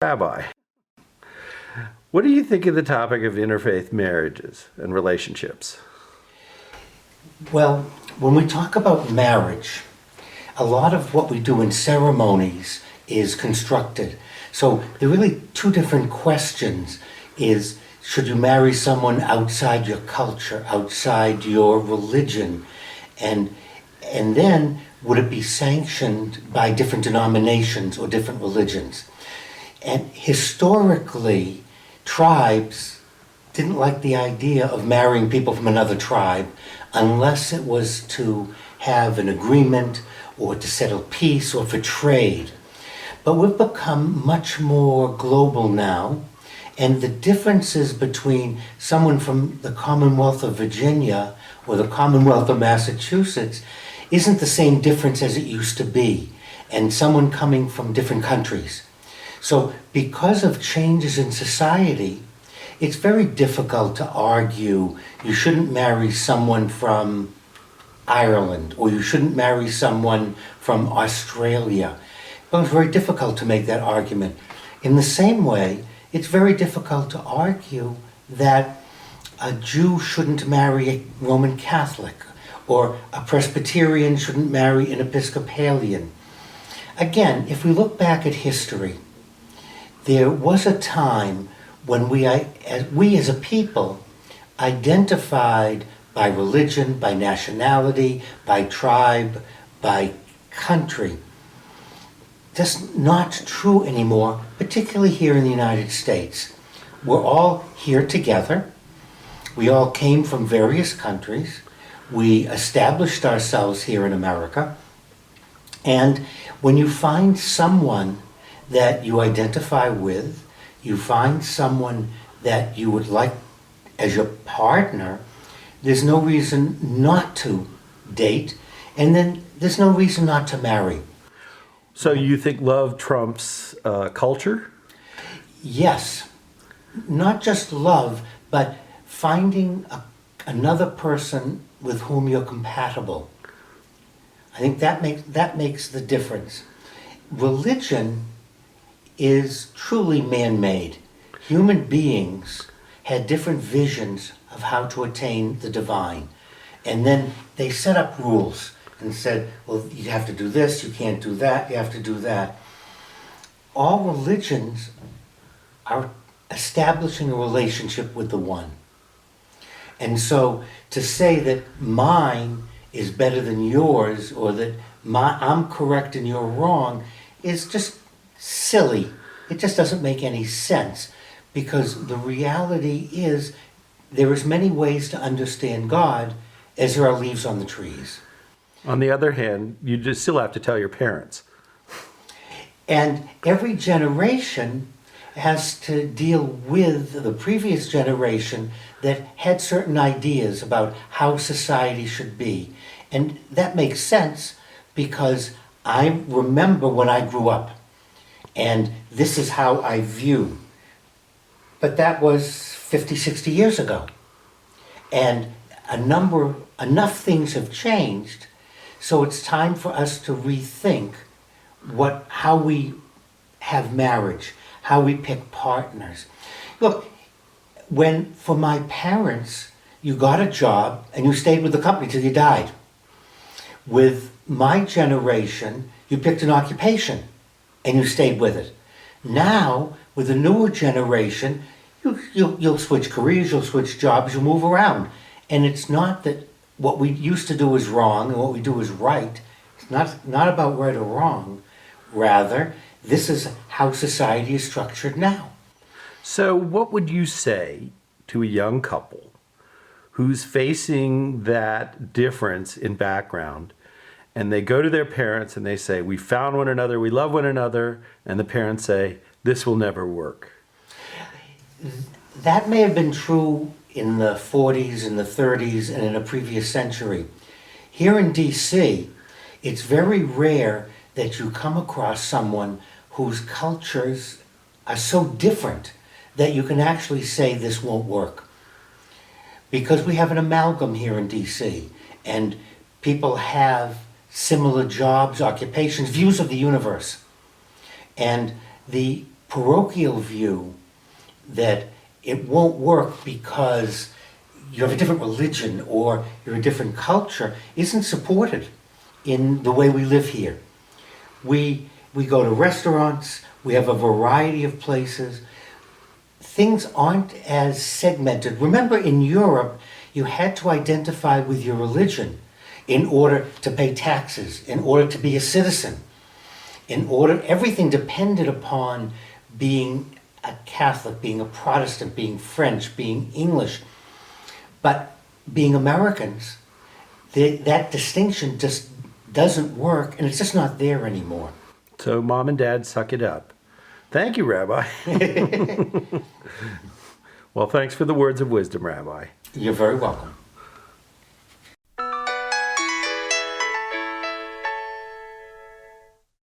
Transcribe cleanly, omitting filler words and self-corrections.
have I. What do you think of the topic of interfaith marriages and relationships? Well, when we talk about marriage, a lot of what we do in ceremonies is constructed. So there are really two different questions is, should you marry someone outside your culture, outside your religion? And then, would it be sanctioned by different denominations or different religions? And historically, tribes didn't like the idea of marrying people from another tribe unless it was to have an agreement or to settle peace or for trade. But we've become much more global now, and the differences between someone from the Commonwealth of Virginia or the Commonwealth of Massachusetts isn't the same difference as it used to be, and someone coming from different countries. So because of changes in society, it's very difficult to argue you shouldn't marry someone from Ireland or you shouldn't marry someone from Australia. But it's very difficult to make that argument. In the same way, it's very difficult to argue that a Jew shouldn't marry a Roman Catholic or a Presbyterian shouldn't marry an Episcopalian. Again, if we look back at history, there was a time when we as a people identified by religion, by nationality, by tribe, by country. That's not true anymore, particularly here in the United States. We're all here together. We all came from various countries. We established ourselves here in America. And when you find someone that you identify with, you find someone that you would like as your partner, there's no reason not to date, and then there's no reason not to marry. So you think love trumps culture? Yes. Not just love, but finding another person with whom you're compatible. I think that makes the difference. Religion is truly man-made. Human beings had different visions of how to attain the divine. And then they set up rules and said, well, you have to do this, you can't do that, you have to do that. All religions are establishing a relationship with the one. And so to say that mine is better than yours or that I'm correct and you're wrong is just silly. It just doesn't make any sense, because the reality is there is many ways to understand God as there are leaves on the trees. On the other hand, you just still have to tell your parents. And every generation has to deal with the previous generation that had certain ideas about how society should be. And that makes sense because I remember when I grew up, and this is how I view. But that was 50, 60 years ago. And enough things have changed, so it's time for us to rethink how we have marriage, how we pick partners. Look, for my parents, you got a job and you stayed with the company till you died. With my generation, you picked an occupation and you stayed with it. Now, with the newer generation, you'll switch careers, you'll switch jobs, you'll move around. And it's not that what we used to do is wrong and what we do is right. It's not about right or wrong. Rather, this is how society is structured now. So what would you say to a young couple who's facing that difference in background, and they go to their parents and they say, we found one another, we love one another, and the parents say, this will never work? That may have been true in the 40s and the 30s and in a previous century. Here in DC, it's very rare that you come across someone whose cultures are so different that you can actually say this won't work. Because we have an amalgam here in DC, and people have similar jobs, occupations, views of the universe. And the parochial view that it won't work because you have a different religion or you're a different culture isn't supported in the way we live here. We go to restaurants, we have a variety of places. Things aren't as segmented. Remember, in Europe, you had to identify with your religion in order to pay taxes, in order to be a citizen, everything depended upon being a Catholic, being a Protestant, being French, being English. But being Americans, that distinction just doesn't work, and it's just not there anymore. So, Mom and Dad, suck it up. Thank you, Rabbi. Well, thanks for the words of wisdom, Rabbi. You're very welcome.